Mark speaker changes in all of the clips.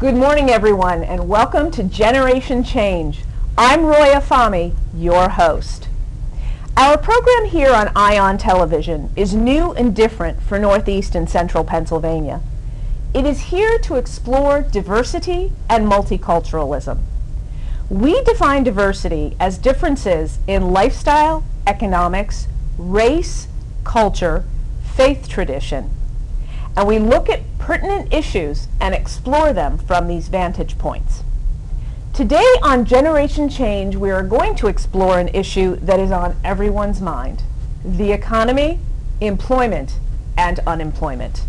Speaker 1: Good morning, everyone, and welcome to Generation Change. I'm Roya Fahmy, your host. Our program here on ION Television is new and different for Northeast and Central Pennsylvania. It is here to explore diversity and multiculturalism. We define diversity as differences in lifestyle, economics, race, culture, faith tradition, and we look at pertinent issues and explore them from these vantage points. Today on Generation Change, we are going to explore an issue that is on everyone's mind: the economy, employment, and unemployment.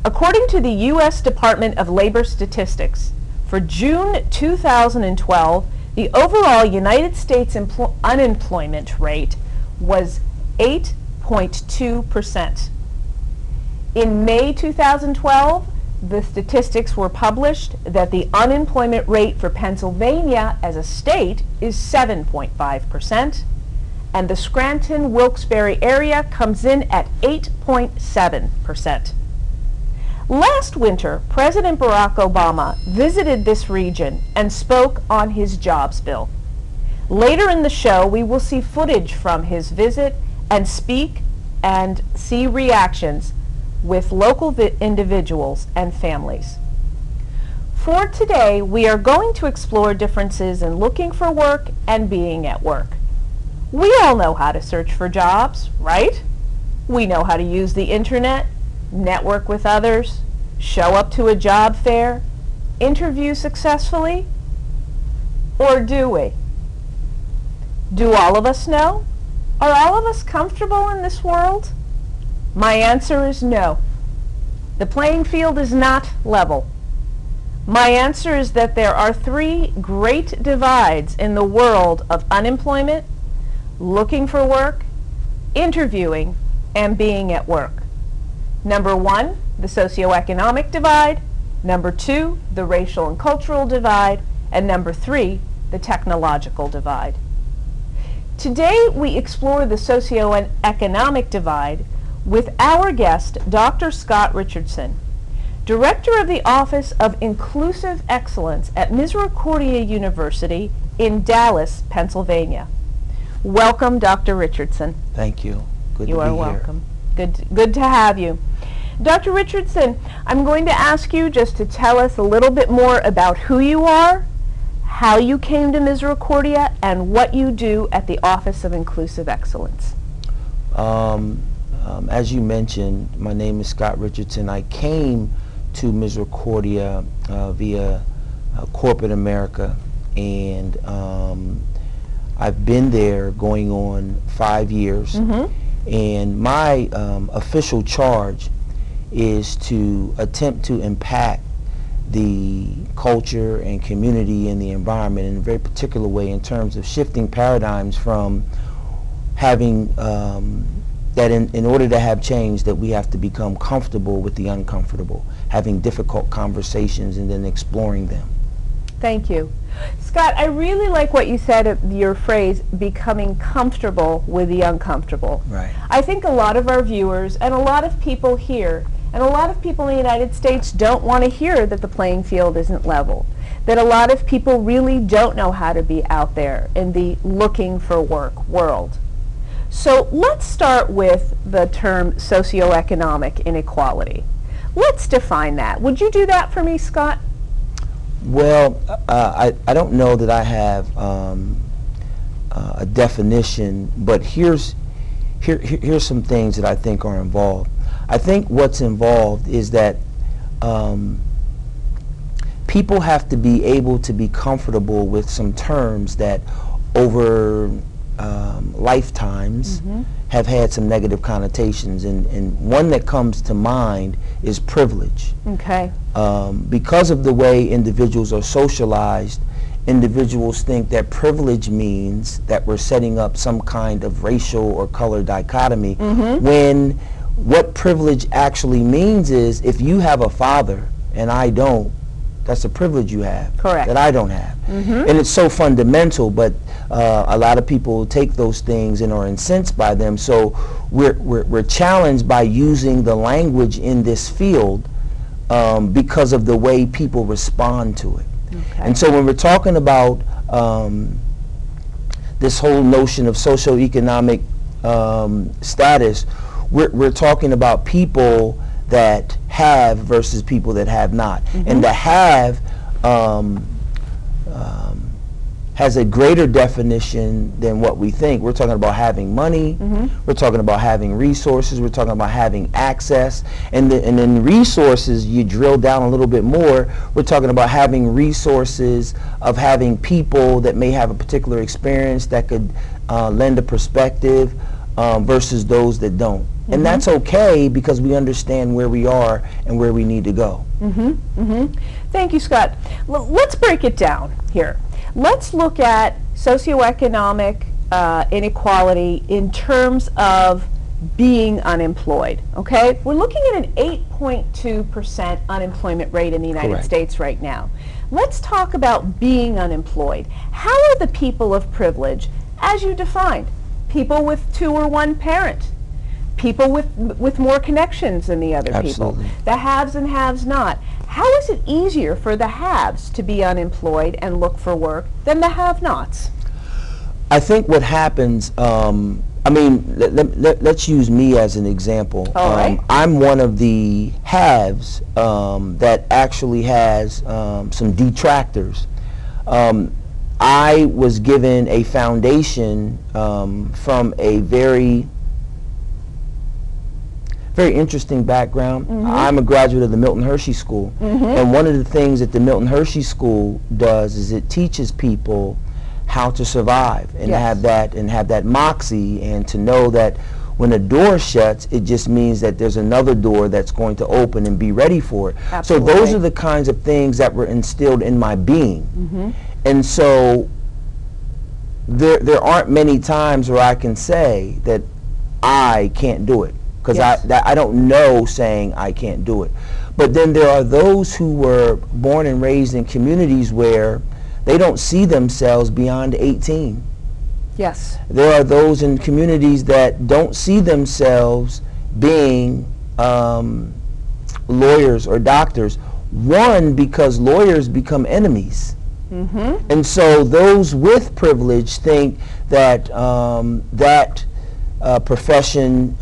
Speaker 1: According to the U.S. Department of Labor Statistics, for June 2012, the overall United States unemployment rate was 8.2%. In May 2012, the statistics were published that the unemployment rate for Pennsylvania as a state is 7.5%, and the Scranton-Wilkes-Barre area comes in at 8.7%. Last winter, President Barack Obama visited this region and spoke on his jobs bill. Later in the show, we will see footage from his visit and speak and see reactions with local individuals and families. For today, we are going to explore differences in looking for work and being at work. We all know how to search for jobs, right? We know how to use the internet, network with others, show up to a job fair, interview successfully, or do we? Do all of us know? Are all of us comfortable in this world? My answer is no. The playing field is not level. My answer is that there are three great divides in the world of unemployment, looking for work, interviewing, and being at work. Number one, the socioeconomic divide. Number two, the racial and cultural divide. And number three, the technological divide. Today, we explore the socioeconomic divide with our guest, Dr. Scott Richardson, Director of the Office of Inclusive Excellence at Misericordia University in Dallas, Pennsylvania. Welcome, Dr. Richardson.
Speaker 2: Thank you. Good to be here.
Speaker 1: You are welcome. Good to have you. Dr. Richardson, I'm going to ask you just to tell us a little bit more about who you are, how you came to Misericordia, and what you do at the Office of Inclusive Excellence.
Speaker 2: As you mentioned, my name is Scott Richardson. I came to Misericordia via corporate America, and I've been there going on 5 years. Mm-hmm. And my official charge is to attempt to impact the culture and community and the environment in a very particular way in terms of shifting paradigms from having that in order to have change, that we have to become comfortable with the uncomfortable, having difficult conversations and then exploring them.
Speaker 1: Thank you. Scott, I really like what you said, your phrase, becoming comfortable with the uncomfortable.
Speaker 2: Right.
Speaker 1: I think a lot of our viewers and a lot of people here and a lot of people in the United States don't want to hear that the playing field isn't level, that a lot of people really don't know how to be out there in the looking for work world. So let's start with the term socioeconomic inequality. Let's define that. Would you do that for me, Scott?
Speaker 2: Well, I don't know that I have a definition, but here's some things that I think are involved. I think what's involved is that people have to be able to be comfortable with some terms that over lifetimes mm-hmm. have had some negative connotations, and one that comes to mind is privilege.
Speaker 1: Okay.
Speaker 2: Because of the way individuals are socialized, individuals think that privilege means that we're setting up some kind of racial or color dichotomy, mm-hmm. when what privilege actually means is if you have a father and I don't, that's a privilege you have.
Speaker 1: Correct.
Speaker 2: That I don't have.
Speaker 1: Mm-hmm.
Speaker 2: And it's so fundamental, but a lot of people take those things and are incensed by them. So we're challenged by using the language in this field because of the way people respond to it.
Speaker 1: Okay.
Speaker 2: And so when we're talking about this whole notion of socioeconomic status, we're talking about people that have versus people that have not. And the have has a greater definition than what we think. We're talking about having money, we're talking about having resources, we're talking about having access, and then resources, you drill down a little bit more, we're talking about having resources of having people that may have a particular experience that could lend a perspective versus those that don't. And that's okay because we understand where we are and where we need to go.
Speaker 1: Thank you, Scott. Let's break it down here. Let's look at socioeconomic inequality in terms of being unemployed, okay? We're looking at an 8.2% unemployment rate in the United States right now. Let's talk about being unemployed. How are the people of privilege, as you defined, people with 2 or 1 parent, people with more connections than the other people, the haves and haves not. How is it easier for the haves to be unemployed and look for work than the have-nots?
Speaker 2: I think what happens, I mean, let's use me as an example. I'm one of the haves that actually has some detractors. I was given a foundation from a very interesting background. I'm a graduate of the Milton Hershey School, and one of the things that the Milton Hershey School does is it teaches people how to survive and have that moxie, and to know that when a door shuts, it just means that there's another door that's going to open, and be ready for it. So those are the kinds of things that were instilled in my being. And so there aren't many times where I can say that I can't do it, because I don't know saying I can't do it. But then there are those who were born and raised in communities where they don't see themselves beyond 18.
Speaker 1: Yes.
Speaker 2: There are those in communities that don't see themselves being lawyers or doctors. One, because lawyers become enemies. And so those with privilege think that that profession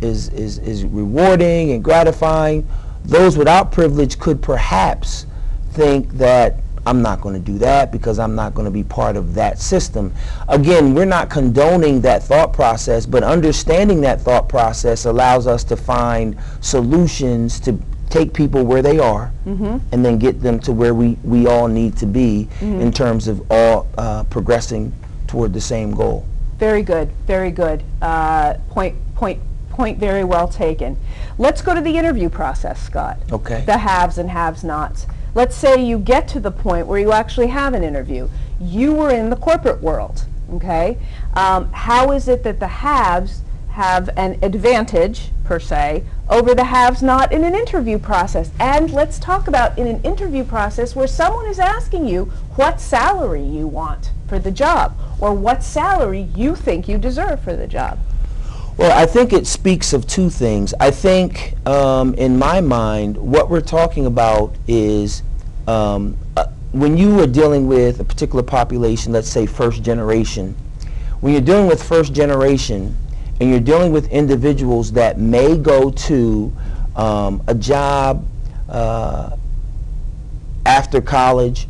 Speaker 2: is rewarding and gratifying. Those without privilege could perhaps think that I'm not going to do that because I'm not going to be part of that system. Again, we're not condoning that thought process, but understanding that thought process allows us to find solutions to take people where they are and then get them to where we all need to be in terms of all progressing toward the same goal.
Speaker 1: Very good, very good. Point very well taken. Let's go to the interview process, Scott.
Speaker 2: Okay.
Speaker 1: The haves and have-nots. Let's say you get to the point where you actually have an interview. You were in the corporate world, okay? How is it that the haves have an advantage, per se, over the haves-not in an interview process? And let's talk about in an interview process where someone is asking you what salary you want for the job, or what salary you think you deserve for the job.
Speaker 2: Well, I think it speaks of two things. I think, in my mind, what we're talking about is when you are dealing with a particular population, let's say first generation, when you're dealing with first generation and you're dealing with individuals that may go to a job after college,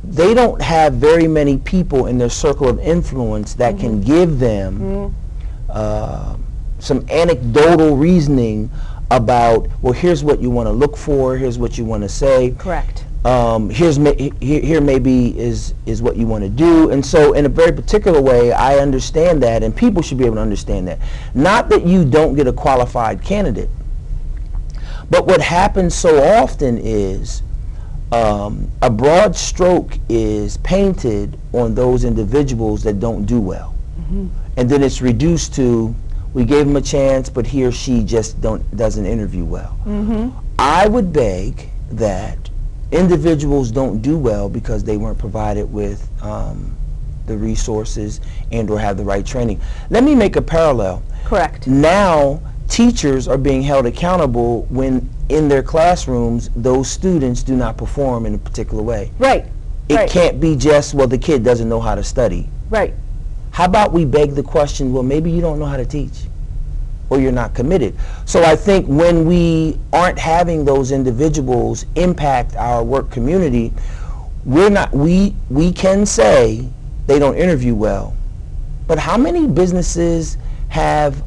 Speaker 2: they don't have very many people in their circle of influence that can give them some anecdotal reasoning about, well, here's what you want to look for, here's what you want to say.
Speaker 1: Correct.
Speaker 2: Here maybe is what you want to do. And so in a very particular way, I understand that, and people should be able to understand that. Not that you don't get a qualified candidate, but what happens so often is a broad stroke is painted on those individuals that don't do well. And then it's reduced to, we gave him a chance, but he or she just doesn't interview well. I would beg that individuals don't do well because they weren't provided with the resources and or have the right training. Let me make a parallel.
Speaker 1: Correct.
Speaker 2: Now, teachers are being held accountable when in their classrooms those students do not perform in a particular way.
Speaker 1: Right.
Speaker 2: It can't be just, well, the kid doesn't know how to study.
Speaker 1: Right.
Speaker 2: How about we beg the question, well, maybe you don't know how to teach, or you're not committed. So I think when we aren't having those individuals impact our work community, we can say they don't interview well, but how many businesses have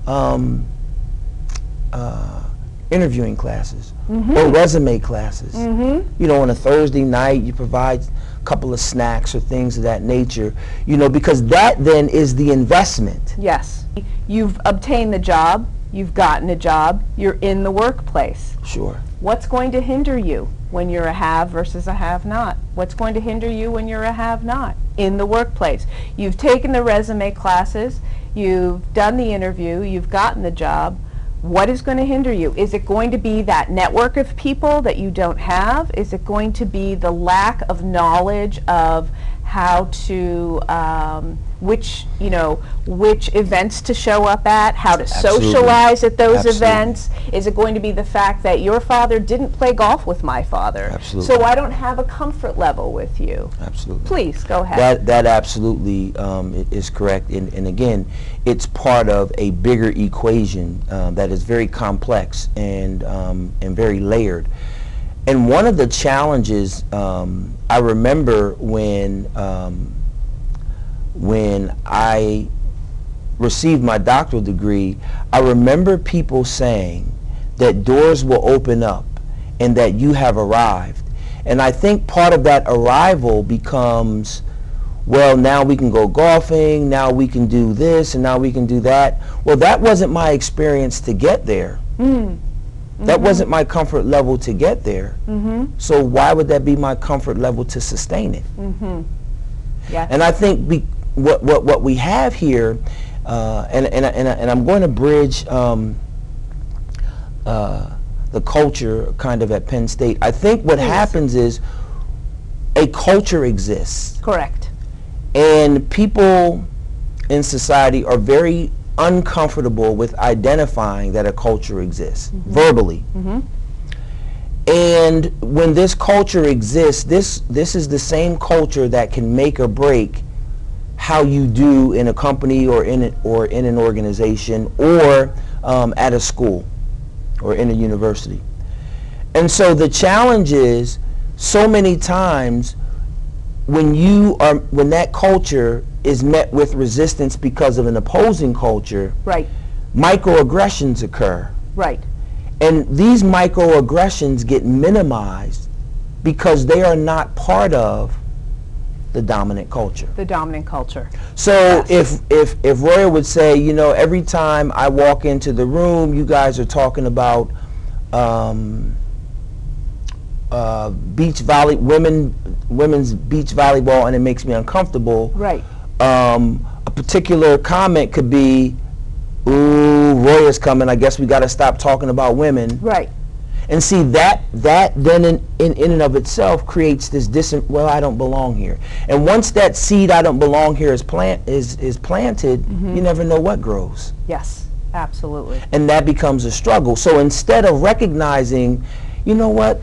Speaker 2: interviewing classes or resume classes? You know, on a Thursday night, you provide a couple of snacks or things of that nature, you know, because that then is the investment.
Speaker 1: Yes. You've obtained the job, you've gotten a job, you're in the workplace.
Speaker 2: Sure.
Speaker 1: What's going to hinder you when you're a have versus a have-not? What's going to hinder you when you're a have-not in the workplace? You've taken the resume classes, you've done the interview, you've gotten the job. What is going to hinder you? Is it going to be that network of people that you don't have? Is it going to be the lack of knowledge of how to, which events to show up at, how to socialize at those events? Is it going to be the fact that your father didn't play golf with my father?
Speaker 2: Absolutely.
Speaker 1: So I don't have a comfort level with you.
Speaker 2: Absolutely.
Speaker 1: Please, go ahead.
Speaker 2: That absolutely is correct. And again, it's part of a bigger equation that is very complex and very layered. And one of the challenges, I remember when I received my doctoral degree, I remember people saying that doors will open up and that you have arrived. And I think part of that arrival becomes, well, now we can go golfing, now we can do this, and now we can do that. Well, that wasn't my experience to get there. That wasn't my comfort level to get there. So why would that be my comfort level to sustain it?
Speaker 1: Yes.
Speaker 2: And I think what we have here, and I'm going to bridge the culture kind of at Penn State. I think what happens is a culture exists.
Speaker 1: Correct.
Speaker 2: And people in society are very uncomfortable with identifying that a culture exists verbally. And when this culture exists, this is the same culture that can make or break how you do in a company or in an organization or at a school or in a university. And so the challenge is, so many times when that culture is met with resistance because of an opposing culture,
Speaker 1: right,
Speaker 2: microaggressions occur.
Speaker 1: Right.
Speaker 2: And these microaggressions get minimized because they are not part of the dominant culture.
Speaker 1: The dominant culture.
Speaker 2: So
Speaker 1: yes.
Speaker 2: if Roya would say, you know, every time I walk into the room, you guys are talking about women's beach volleyball, and it makes me uncomfortable.
Speaker 1: Right.
Speaker 2: A particular comment could be, ooh, Roya's coming, I guess we got to stop talking about women.
Speaker 1: Right.
Speaker 2: And see, that then in and of itself creates this well, I don't belong here. And once that seed, I don't belong here, is planted, you never know what grows.
Speaker 1: Yes, absolutely.
Speaker 2: And that becomes a struggle. So instead of recognizing, you know what,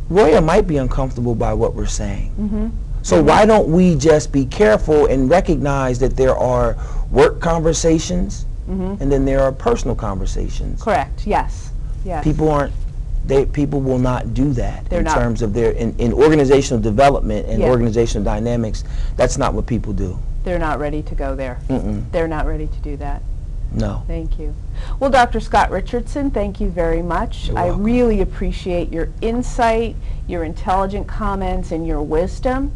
Speaker 2: Roya might be uncomfortable by what we're saying. So why don't we just be careful and recognize that there are work conversations and then there are personal conversations.
Speaker 1: Correct. Yes. Yes.
Speaker 2: People will not do that.
Speaker 1: They're not.
Speaker 2: Terms of their in organizational development and organizational dynamics. That's not what people do.
Speaker 1: They're not ready to go there. They're not ready to do that.
Speaker 2: No.
Speaker 1: Thank you. Well, Dr. Scott Richardson, thank you very much.
Speaker 2: You're
Speaker 1: I
Speaker 2: welcome.
Speaker 1: really appreciate your insight, your intelligent comments, and your wisdom.